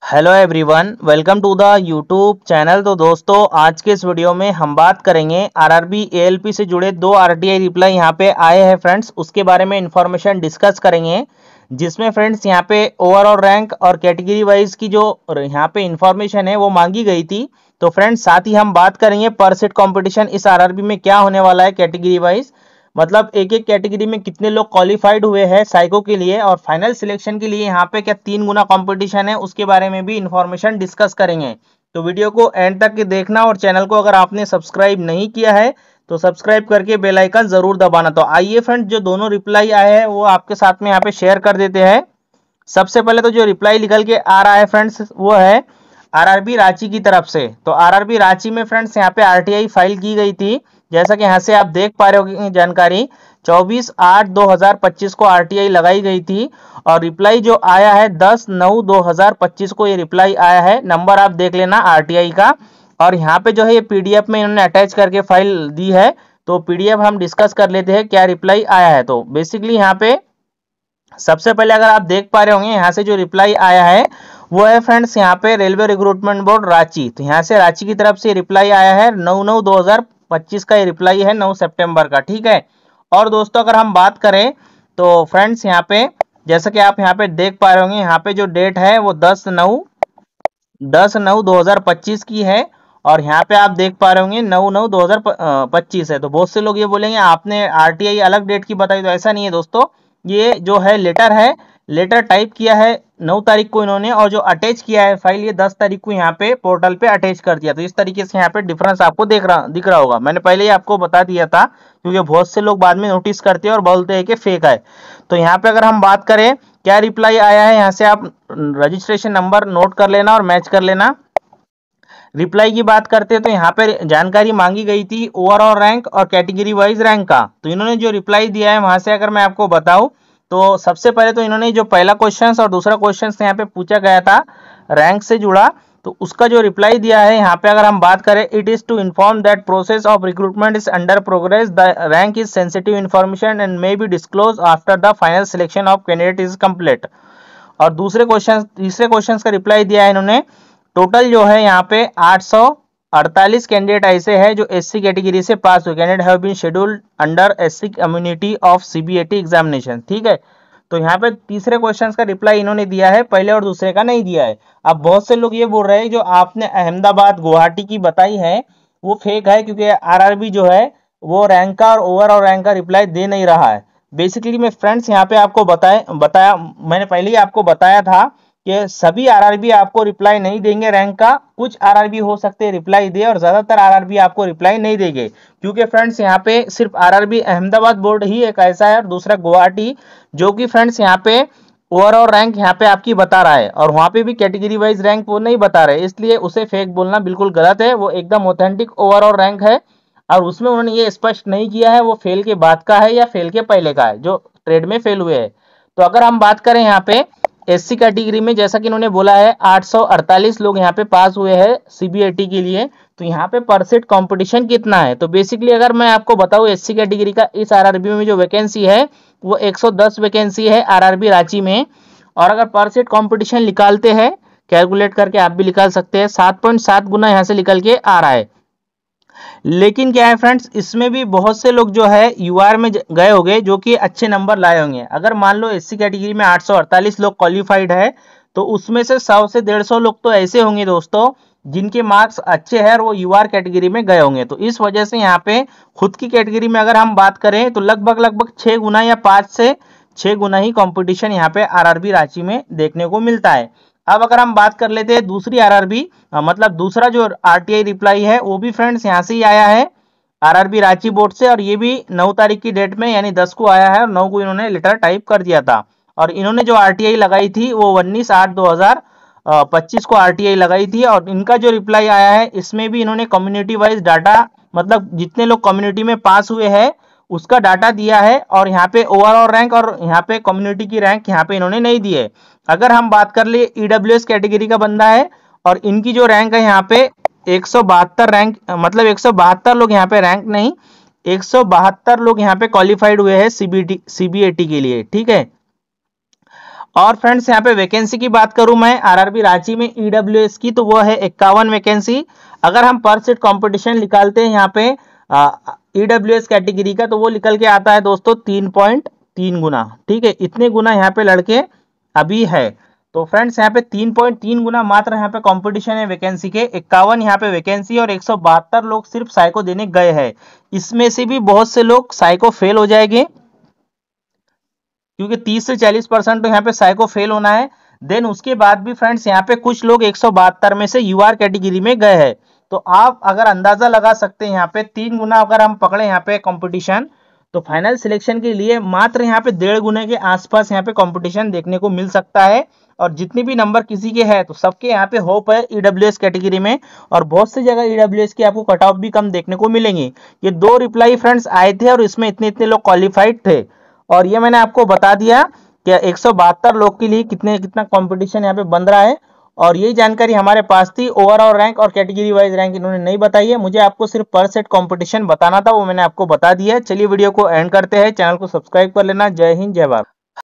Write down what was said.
Hello everyone, welcome to the YouTube channel. तो दोस्तों, आज के इस वीडियो में हम बात करेंगे आरआरबी एएलपी से जुड़े दो आरटीआई रिप्लाई यहाँ पे आए हैं फ्रेंड्स, उसके बारे में इंफॉर्मेशन डिस्कस करेंगे। जिसमें फ्रेंड्स यहाँ पे ओवरऑल रैंक और कैटेगरी वाइज की जो यहाँ पे इंफॉर्मेशन है वो मांगी गई थी। तो फ्रेंड्स, साथ ही हम बात करेंगे पर सेट कॉम्पिटिशन इस आरआरबी में क्या होने वाला है कैटेगरी वाइज, मतलब एक एक कैटेगरी में कितने लोग क्वालिफाइड हुए हैं साइको के लिए, और फाइनल सिलेक्शन के लिए यहाँ पे क्या 3 गुना कंपटीशन है, उसके बारे में भी इंफॉर्मेशन डिस्कस करेंगे। तो वीडियो को एंड तक देखना, और चैनल को अगर आपने सब्सक्राइब नहीं किया है तो सब्सक्राइब करके बेल आइकन जरूर दबाना। तो आइए फ्रेंड, जो दोनों रिप्लाई आए हैं वो आपके साथ में यहाँ पे शेयर कर देते हैं। सबसे पहले तो जो रिप्लाई निकल के आ रहा है फ्रेंड्स वो है आरआरबी रांची की तरफ से। तो आरआरबी रांची में फ्रेंड्स यहाँ पे आरटीआई फाइल की गई थी, जैसा कि यहाँ से आप देख पा रहे हो जानकारी। 24/8/2025 को आरटीआई लगाई गई थी, और रिप्लाई जो आया है 10/9/2025 को ये रिप्लाई आया है। नंबर आप देख लेना आरटीआई का। और यहाँ पे जो है ये पीडीएफ में इन्होंने अटैच करके फाइल दी है, तो पीडीएफ हम डिस्कस कर लेते हैं क्या रिप्लाई आया है। तो बेसिकली यहाँ पे सबसे पहले अगर आप देख पा रहे होंगे, यहाँ से जो रिप्लाई आया है वो है फ्रेंड्स यहाँ पे रेलवे रिक्रूटमेंट बोर्ड रांची। तो यहाँ से रांची की तरफ से रिप्लाई आया है 9/9/2025 का, ये रिप्लाई है 9 सितंबर का, ठीक है। और दोस्तों, अगर हम बात करें तो फ्रेंड्स यहाँ पे जैसा कि आप यहाँ पे देख पा रहे होंगे, यहाँ पे जो डेट है वो 10/9/2025 की है, और यहाँ पे आप देख पा रहे होंगे 9/9/2025 है। तो बहुत से लोग ये बोलेंगे आपने आरटीआई अलग डेट की बताई, तो ऐसा नहीं है दोस्तों। ये जो है लेटर है, लेटर टाइप किया है 9 तारीख को इन्होंने, और जो अटैच किया है फाइल ये 10 तारीख को यहाँ पे पोर्टल पे अटैच कर दिया। तो इस तरीके से यहाँ पे डिफरेंस आपको दिख रहा होगा। मैंने पहले ही आपको बता दिया था, क्योंकि बहुत से लोग बाद में नोटिस करते हैं और बोलते हैं कि फेक है। तो यहाँ पे अगर हम बात करें क्या रिप्लाई आया है, यहाँ से आप रजिस्ट्रेशन नंबर नोट कर लेना और मैच कर लेना। रिप्लाई की बात करते हैं तो यहाँ पे जानकारी मांगी गई थी ओवरऑल रैंक और कैटेगरी वाइज रैंक का। तो इन्होंने जो रिप्लाई दिया है वहां से अगर मैं आपको बताऊं, तो सबसे पहले तो इन्होंने जो पहला क्वेश्चन और दूसरा क्वेश्चन यहाँ पे पूछा गया था रैंक से जुड़ा, तो उसका जो रिप्लाई दिया है यहाँ पे अगर हम बात करें, it is to inform that process of recruitment is under progress, the rank is sensitive information and may be disclose after the final selection of candidate is complete. और तीसरे क्वेश्चन का रिप्लाई दिया है इन्होंने, टोटल जो है यहाँ पे 848 कैंडिडेट ऐसे हैं जो एससी कैटेगरी से पास हुए। Candidate have been scheduled under SC community of CBAT examination, ठीक है। तो यहाँ पे तीसरे क्वेश्चन का रिप्लाई इन्होंने दिया है, पहले और दूसरे का नहीं दिया है। अब बहुत से लोग ये बोल रहे हैं जो आपने अहमदाबाद गुवाहाटी की बताई है वो फेक है, क्योंकि आरआरबी जो है वो रैंक का और ओवरऑल रैंक का रिप्लाई दे नहीं रहा है। बेसिकली मैं फ्रेंड्स यहाँ पे आपको बताया मैंने पहले ही आपको बताया था कि सभी आरआरबी आपको रिप्लाई नहीं देंगे रैंक का। कुछ आरआरबी हो सकते हैं रिप्लाई दे, और ज्यादातर आरआरबी आपको रिप्लाई नहीं देंगे, क्योंकि फ्रेंड्स यहाँ पे सिर्फ आरआरबी अहमदाबाद बोर्ड ही एक ऐसा है, और दूसरा गुवाहाटी, जो कि फ्रेंड्स यहाँ पे ओवरऑल रैंक यहाँ पे आपकी बता रहा है, और वहां पे भी कैटेगरी वाइज रैंक वो नहीं बता रहे, इसलिए उसे फेक बोलना बिल्कुल गलत है। वो एकदम ऑथेंटिक ओवरऑल रैंक है, और उसमें उन्होंने ये स्पष्ट नहीं किया है वो फेल के बाद का है या फेल के पहले का है, जो ट्रेड में फेल हुए हैं। तो अगर हम बात करें यहाँ पे एससी कैटेगरी में, जैसा कि इन्होंने बोला है 848 लोग यहाँ पे पास हुए हैं सीबीएटी के लिए, तो यहाँ पे परसेंट कंपटीशन कितना है। तो बेसिकली अगर मैं आपको बताऊं एससी कैटेगरी का इस आरआरबी में जो वैकेंसी है वो 110 वैकेंसी है आरआरबी रांची में। और अगर परसेंट कंपटीशन निकालते हैं कैलकुलेट करके, आप भी निकाल सकते हैं, 7.7 गुना यहाँ से निकल के आ रहा है। लेकिन क्या है फ्रेंड्स, इसमें भी बहुत से लोग जो है यूआर में गए होंगे जो कि अच्छे नंबर लाए होंगे। अगर मान लो एससी कैटेगरी में 848 लोग क्वालिफाइड है, तो उसमें से 100 से 150 लोग तो ऐसे होंगे दोस्तों जिनके मार्क्स अच्छे हैं और वो यूआर कैटेगरी में गए होंगे। तो इस वजह से यहाँ पे खुद की कैटेगरी में अगर हम बात करें तो लगभग 6 गुना या 5 से 6 गुना ही कंपटीशन यहाँ पे आरआरबी रांची में देखने को मिलता है। अब अगर हम बात कर लेते हैं दूसरी आरआरबी, मतलब दूसरा जो आरटीआई रिप्लाई है वो भी फ्रेंड्स यहाँ से ही आया है आरआरबी रांची बोर्ड से, और ये भी 9 तारीख की डेट में यानी 10 को आया है, और 9 को इन्होंने लेटर टाइप कर दिया था। और इन्होंने जो आरटीआई लगाई थी वो 19/8/2025 को आरटीआई लगाई थी। और इनका जो रिप्लाई आया है इसमें भी इन्होंने कम्युनिटी वाइज डाटा, मतलब जितने लोग कम्युनिटी में पास हुए हैं उसका डाटा दिया है, और यहाँ पे ओवरऑल रैंक और यहाँ पे कम्युनिटी की रैंक यहाँ पे इन्होंने नहीं दी है। अगर हम बात कर ले ईडब्ल्यूएस कैटेगरी का बंदा है, और इनकी जो रैंक है यहाँ पे 172 रैंक, मतलब 172 लोग यहाँ पे रैंक नहीं, 172 लोग यहाँ पे क्वालिफाइड हुए हैं सीबीएटी के लिए, ठीक है। और फ्रेंड्स यहाँ पे वैकेंसी की बात करूं मैं आरआरबी रांची में ईडब्ल्यूएस की, तो वो है 51 वैकेंसी। अगर हम पर सीट कंपटीशन निकालते हैं यहाँ पे ईडब्ल्यूएस कैटेगरी का, तो वो निकल के आता है दोस्तों 3.3 गुना। ठीक है, इतने गुना यहाँ पे लड़के अभी है। तो फ्रेंड्स यहाँ पे 3.3 गुना मात्र यहाँ पे कंपटीशन है वैकेंसी के। 51 यहाँ पे वैकेंसी और 172 लोग सिर्फ साइको देने गए हैं। इसमें से भी बहुत से लोग साइको फेल हो जाएंगे, क्योंकि 30 से 40% तो यहाँ पे साइको फेल होना है। देन उसके बाद भी फ्रेंड्स यहाँ पे कुछ लोग 172 में से यूआर कैटेगरी में गए हैं। तो आप अगर अंदाजा लगा सकते हैं यहाँ पे 3 गुना अगर हम पकड़े यहाँ पे कंपटीशन, तो फाइनल सिलेक्शन के लिए मात्र यहाँ पे 1.5 गुने के आसपास यहाँ पे कंपटीशन देखने को मिल सकता है। और जितने भी नंबर किसी के हैं तो सबके यहाँ पे होप है ईडब्ल्यूएस कैटेगरी में। और बहुत सी जगह ईडब्ल्यूएस की आपको कट ऑफ भी कम देखने को मिलेंगी। ये 2 रिप्लाई फ्रेंड्स आए थे और इसमें इतने इतने लोग क्वालिफाइड थे, और ये मैंने आपको बता दिया कि 172 लोग के लिए कितना कंपटीशन यहाँ पे बन रहा है। और यही जानकारी हमारे पास थी। ओवरऑल रैंक और कैटेगरी वाइज रैंक इन्होंने नहीं बताई है। मुझे आपको सिर्फ पर सेट कंपटीशन बताना था, वो मैंने आपको बता दिया है। चलिए वीडियो को एंड करते हैं। चैनल को सब्सक्राइब कर लेना। जय हिंद, जय भारत।